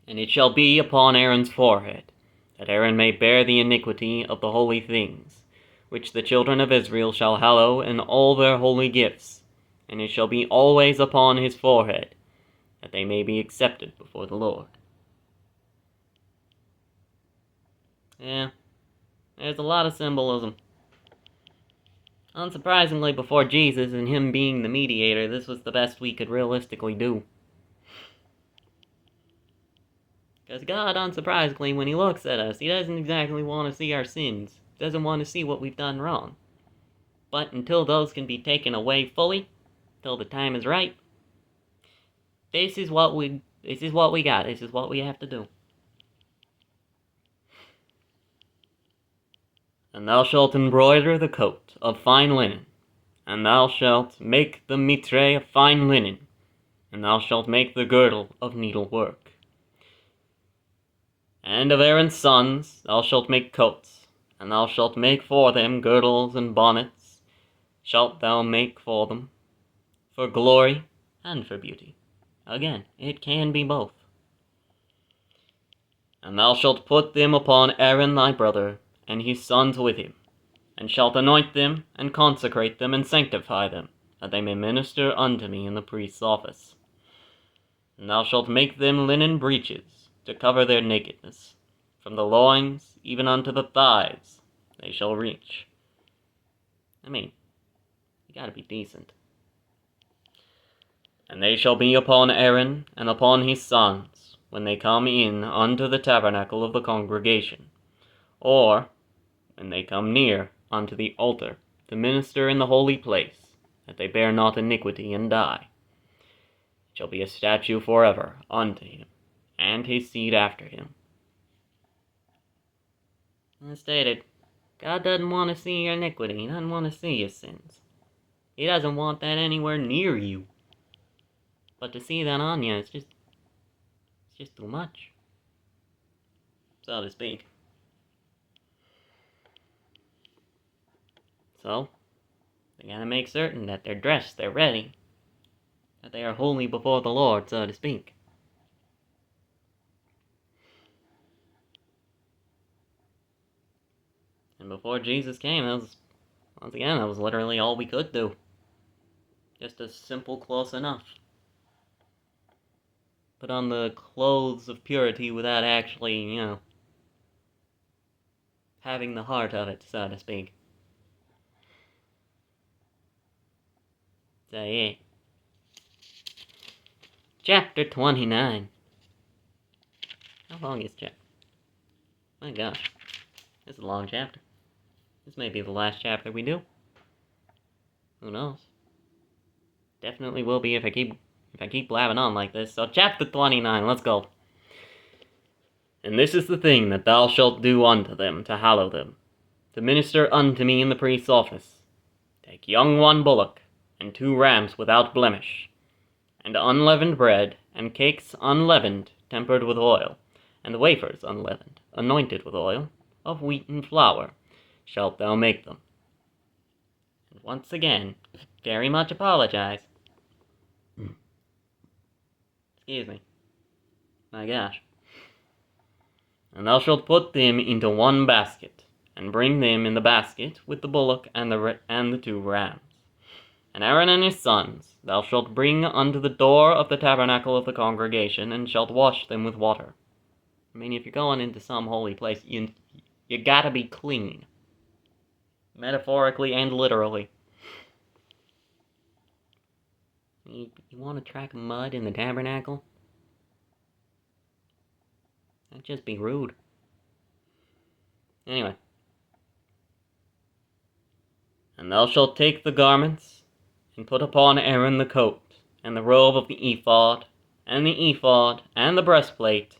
[SPEAKER 1] And it shall be upon Aaron's forehead, that Aaron may bear the iniquity of the holy things, which the children of Israel shall hallow in all their holy gifts, and it shall be always upon his forehead, that they may be accepted before the Lord. Yeah, there's a lot of symbolism. Unsurprisingly, before Jesus and him being the mediator, this was the best we could realistically do. Because God, unsurprisingly, when he looks at us, he doesn't exactly want to see our sins. He doesn't want to see what we've done wrong. But until those can be taken away fully, till the time is right, this is what we got. This is what we have to do. And thou shalt embroider the coat of fine linen, and thou shalt make the mitre of fine linen, and thou shalt make the girdle of needlework. And of Aaron's sons thou shalt make coats, and thou shalt make for them girdles and bonnets, shalt thou make for them, for glory and for beauty. Again, it can be both. And thou shalt put them upon Aaron thy brother, and his sons with him, and shalt anoint them, and consecrate them, and sanctify them, that they may minister unto me in the priest's office. And thou shalt make them linen breeches, to cover their nakedness. From the loins even unto the thighs they shall reach. I mean, you gotta be decent. And they shall be upon Aaron and upon his sons, when they come in unto the tabernacle of the congregation, or when they come near unto the altar, to minister in the holy place, that they bear not iniquity and die. It shall be a statute forever unto him, and his seed after him. As stated, God doesn't want to see your iniquity. He doesn't want to see your sins. He doesn't want that anywhere near you. But to see that on you, it's just too much, so to speak. So, they gotta make certain that they're dressed, they're ready, that they are holy before the Lord, so to speak. And before Jesus came, that was literally all we could do. Just a simple close enough. Put on the clothes of purity without actually, having the heart of it, so to speak. So yeah. Chapter 29. How long is chapter? My gosh. This is a long chapter. This may be the last chapter we do. Who knows? Definitely will be if I keep blabbing on like this. So chapter 29, let's go. And this is the thing that thou shalt do unto them to hallow them, to minister unto me in the priest's office. Take one bullock, and 2 rams without blemish, and unleavened bread, and cakes unleavened, tempered with oil, and wafers unleavened, anointed with oil, of wheat and flour, shalt thou make them. And once again, very much apologize. Excuse me. My gosh. And thou shalt put them into 1 basket, and bring them in the basket with the bullock and the 2 rams. And Aaron and his sons thou shalt bring unto the door of the tabernacle of the congregation, and shalt wash them with water. I mean, if you're going into some holy place, you gotta be clean. Metaphorically and literally. You want to track mud in the tabernacle? That'd just be rude. Anyway. And thou shalt take the garments, and put upon Aaron the coat, and the robe of the ephod, and the breastplate,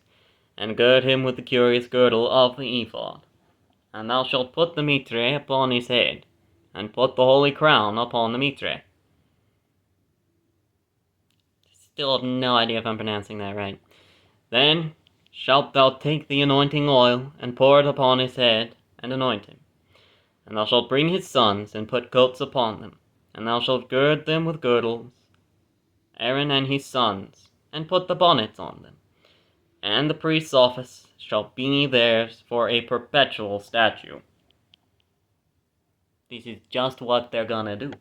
[SPEAKER 1] and gird him with the curious girdle of the ephod. And thou shalt put the mitre upon his head, and put the holy crown upon the mitre. Still have no idea if I'm pronouncing that right. Then shalt thou take the anointing oil, and pour it upon his head, and anoint him. And thou shalt bring his sons, and put coats upon them, and thou shalt gird them with girdles, Aaron and his sons, and put the bonnets on them. And the priest's office shall be theirs for a perpetual statute. This is just what they're gonna do.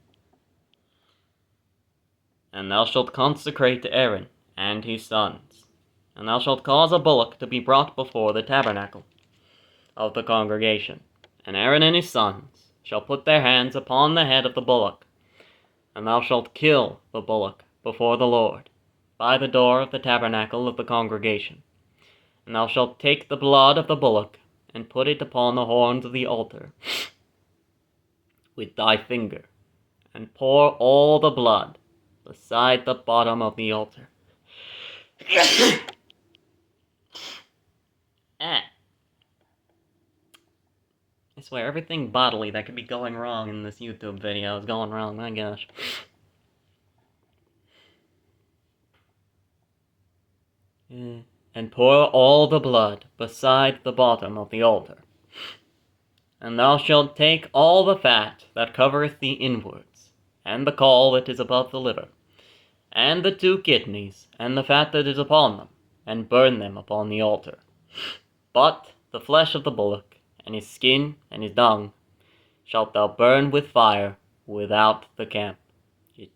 [SPEAKER 1] And thou shalt consecrate Aaron and his sons, and thou shalt cause a bullock to be brought before the tabernacle of the congregation. And Aaron and his sons shall put their hands upon the head of the bullock, and thou shalt kill the bullock before the Lord, by the door of the tabernacle of the congregation. And thou shalt take the blood of the bullock, and put it upon the horns of the altar with thy finger, and pour all the blood beside the bottom of the altar. I swear, everything bodily that could be going wrong in this YouTube video is going wrong, my gosh. And pour all the blood beside the bottom of the altar. And thou shalt take all the fat that covereth the inwards, and the caul that is above the liver, and the 2 kidneys, and the fat that is upon them, and burn them upon the altar. But the flesh of the bullock, and his skin, and his dung, shalt thou burn with fire without the camp. Just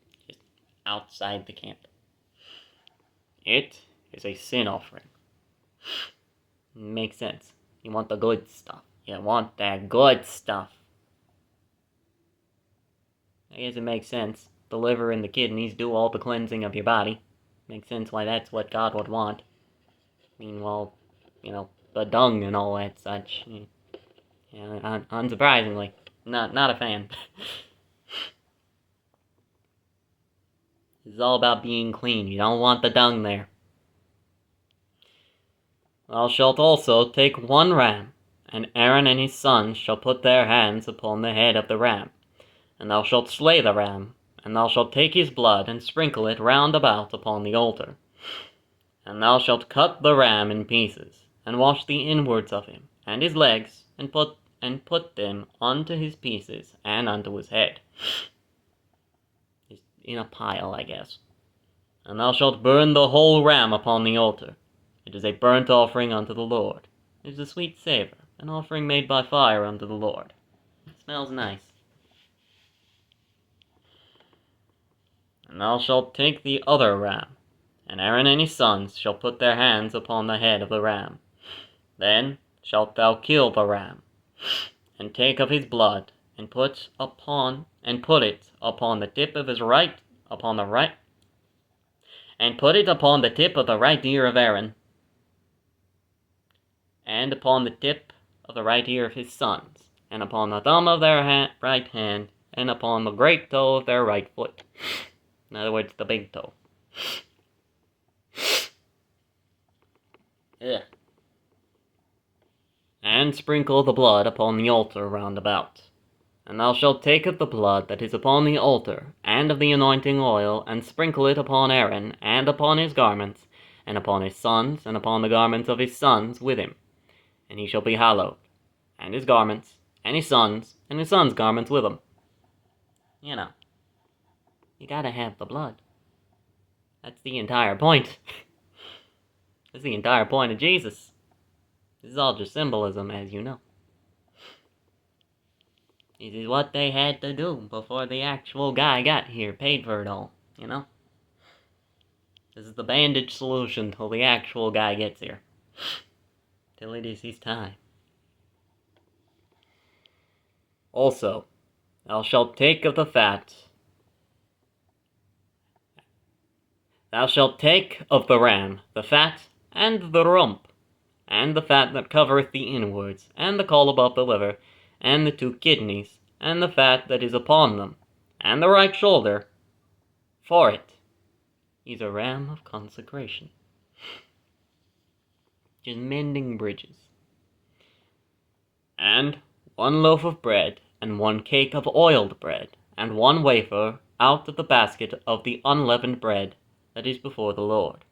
[SPEAKER 1] outside the camp. It is a sin offering. Makes sense. You want the good stuff. You want that good stuff. I guess it makes sense. The liver and the kidneys do all the cleansing of your body. Makes sense why that's what God would want. Meanwhile, the dung and all that such. Yeah, unsurprisingly, not a fan. This is all about being clean. You don't want the dung there. Thou shalt also take 1 ram, and Aaron and his sons shall put their hands upon the head of the ram. And thou shalt slay the ram, and thou shalt take his blood, and sprinkle it round about upon the altar. And thou shalt cut the ram in pieces, and wash the inwards of him, and his legs, and put them unto his pieces, and unto his head. In a pile, I guess. And thou shalt burn the whole ram upon the altar. It is a burnt offering unto the Lord. It is a sweet savor, an offering made by fire unto the Lord. It smells nice. And thou shalt take the other ram, and Aaron and his sons shall put their hands upon the head of the ram. Then shalt thou kill the ram, and take of his blood, and put it upon the tip of upon the right, and put it upon the tip of the right ear of Aaron, and upon the tip of the right ear of his sons, and upon the thumb of their right hand, and upon the great toe of their right foot. In other words, the big toe. Ugh. And sprinkle the blood upon the altar round about. And thou shalt take of the blood that is upon the altar, and of the anointing oil, and sprinkle it upon Aaron, and upon his garments, and upon his sons, and upon the garments of his sons with him. And he shall be hallowed, and his garments, and his sons' garments with him. You know, you gotta have the blood. That's the entire point. That's the entire point of Jesus. This is all just symbolism, as you know. This is what they had to do before the actual guy got here, paid for it all, you know? This is the bandage solution till the actual guy gets here. Till it is his time. Also, thou shalt take of the fat. Thou shalt take of the ram the fat, and the rump, and the fat that covereth the inwards, and the caul above the liver, and the 2 kidneys, and the fat that is upon them, and the right shoulder, for it is a ram of consecration. Just mending bridges. And 1 loaf of bread, and 1 cake of oiled bread, and 1 wafer out of the basket of the unleavened bread that is before the Lord.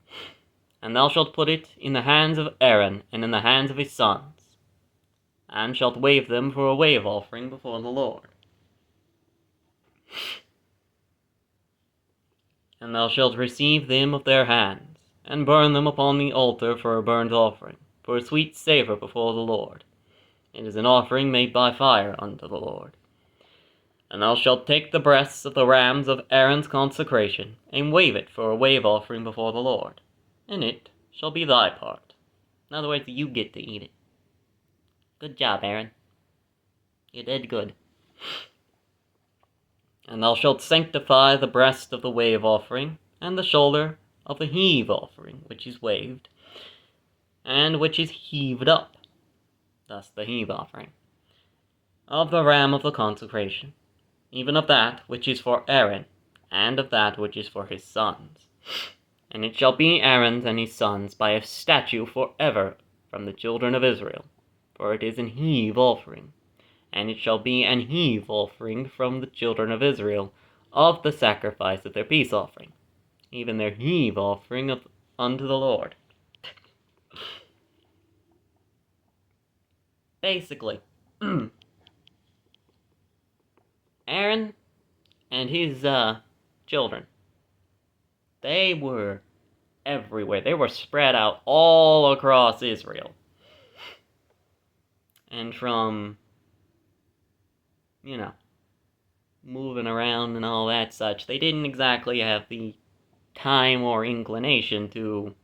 [SPEAKER 1] And thou shalt put it in the hands of Aaron, and in the hands of his sons, and shalt wave them for a wave offering before the Lord. And thou shalt receive them of their hands, and burn them upon the altar for a burnt offering, for a sweet savour before the Lord. It is an offering made by fire unto the Lord. And thou shalt take the breasts of the rams of Aaron's consecration, and wave it for a wave offering before the Lord. And it shall be thy part. In other words, you get to eat it. Good job, Aaron. You did good. And thou shalt sanctify the breast of the wave offering, and the shoulder of the heave offering, which is waved, and which is heaved up, thus the heave offering, of the ram of the consecration, even of that which is for Aaron, and of that which is for his sons. And it shall be Aaron's and his sons by a statute forever from the children of Israel, for it is an heave offering. And it shall be an heave offering from the children of Israel of the sacrifice of their peace offering, even their heave offering unto the Lord. Basically, Aaron and his children, they were everywhere. They were spread out all across Israel. And from, moving around and all that such, they didn't exactly have the time or inclination to,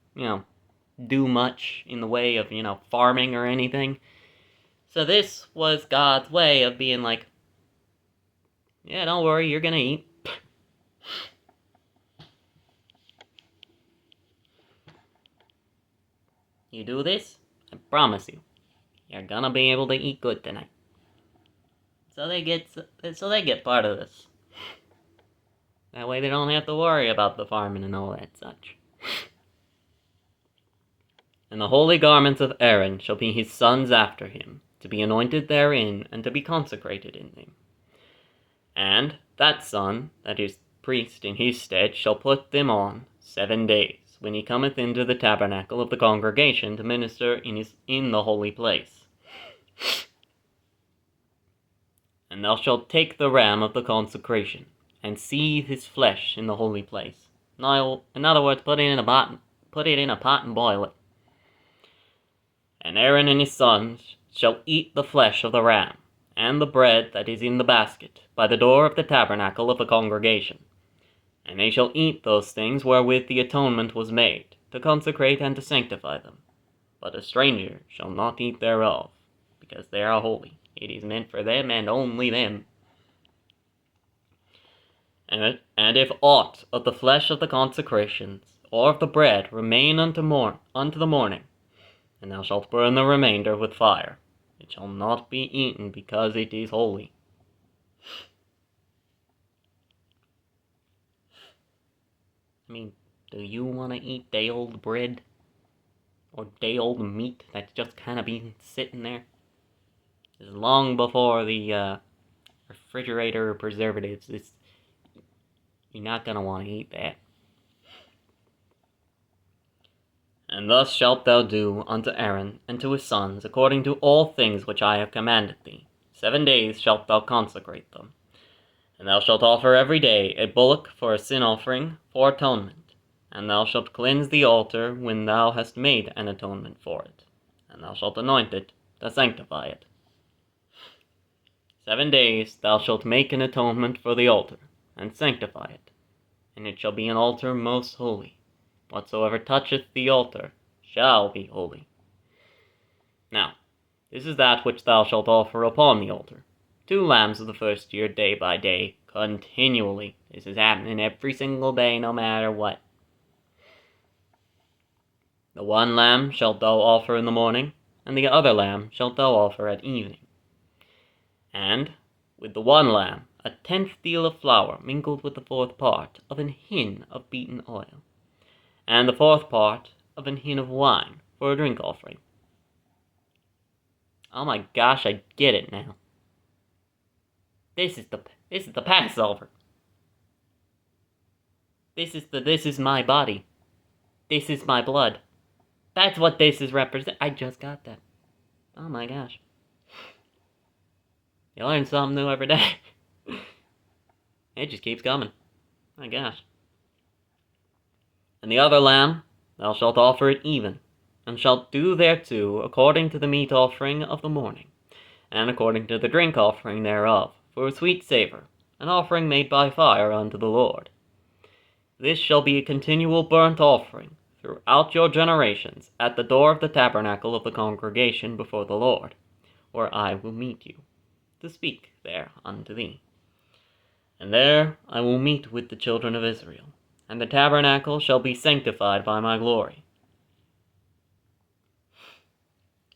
[SPEAKER 1] do much in the way of, farming or anything. So this was God's way of being like, yeah, don't worry, you're gonna eat. You do this, I promise you, you're gonna be able to eat good tonight. So they get part of this. That way they don't have to worry about the farming and all that such. And the holy garments of Aaron shall be his sons after him, to be anointed therein, and to be consecrated in them. And that son, that is priest in his stead, shall put them on 7 days, when he cometh into the tabernacle of the congregation to minister in the holy place. And thou shalt take the ram of the consecration, and seethe his flesh in the holy place. Now, in other words, put it in a pot and boil it. And Aaron and his sons shall eat the flesh of the ram, and the bread that is in the basket, by the door of the tabernacle of the congregation. And they shall eat those things wherewith the atonement was made, to consecrate and to sanctify them. But a stranger shall not eat thereof, because they are holy. It is meant for them and only them. And if aught of the flesh of the consecrations, or of the bread, remain unto the morning, and thou shalt burn the remainder with fire. It shall not be eaten, because it is holy. I mean, do you want to eat day old bread? Or day old meat that's just kind of been sitting there? It's long before the refrigerator preservatives. You're not going to want to eat that. And thus shalt thou do unto Aaron and to his sons, according to all things which I have commanded thee. 7 days shalt thou consecrate them. And thou shalt offer every day a bullock for a sin offering for atonement. And thou shalt cleanse the altar when thou hast made an atonement for it. And thou shalt anoint it to sanctify it. 7 days thou shalt make an atonement for the altar, and sanctify it. And it shall be an altar most holy. Whatsoever toucheth the altar shall be holy. Now, this is that which thou shalt offer upon the altar. 2 lambs of the first year, day by day, continually. This is happening every single day, no matter what. The 1 lamb shalt thou offer in the morning, and the other lamb shalt thou offer at evening. And with the 1 lamb, a 10th deal of flour mingled with the 4th part of an hin of beaten oil, and the 4th part of an hin of wine for a drink offering. Oh my gosh, I get it now. This is the Passover. This is my body. This is my blood. That's what this is represent. I just got that. Oh my gosh. You learn something new every day. It just keeps coming. My gosh. And the other lamb thou shalt offer at even, and shalt do thereto according to the meat offering of the morning, and according to the drink offering thereof, for a sweet savour, an offering made by fire unto the Lord. This shall be a continual burnt offering throughout your generations at the door of the tabernacle of the congregation before the Lord, where I will meet you, to speak there unto thee. And there I will meet with the children of Israel, and the tabernacle shall be sanctified by my glory.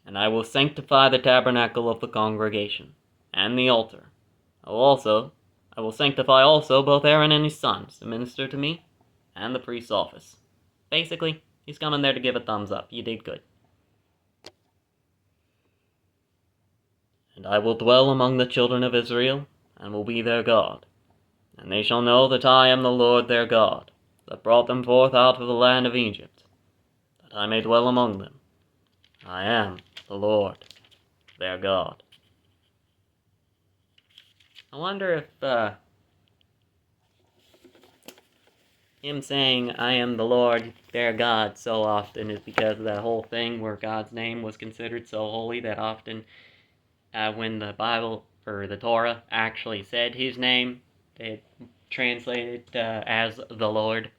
[SPEAKER 1] And I will sanctify the tabernacle of the congregation, and the altar. I will sanctify also both Aaron and his sons to minister to me, and the priest's office. Basically, he's coming there to give a thumbs up. You did good. And I will dwell among the children of Israel, and will be their God. And they shall know that I am the Lord their God, that brought them forth out of the land of Egypt, that I may dwell among them. I am the Lord their God. I wonder if him saying, I am the Lord their God, so often is because of that whole thing where God's name was considered so holy that often when the Bible, or the Torah, actually said his name, they translated it as the Lord.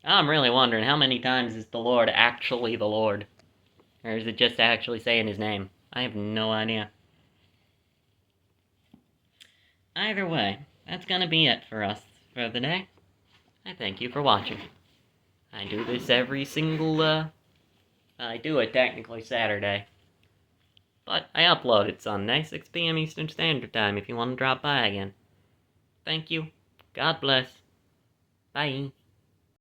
[SPEAKER 1] I'm really wondering, how many times is the Lord actually the Lord? Or is it just actually saying his name? I have no idea. Either way, that's gonna be it for us for the day. I thank you for watching. I do this every single, I do it technically Saturday. But I upload it Sunday, 6 p.m. Eastern Standard Time if you want to drop by again. Thank you. God bless. Bye.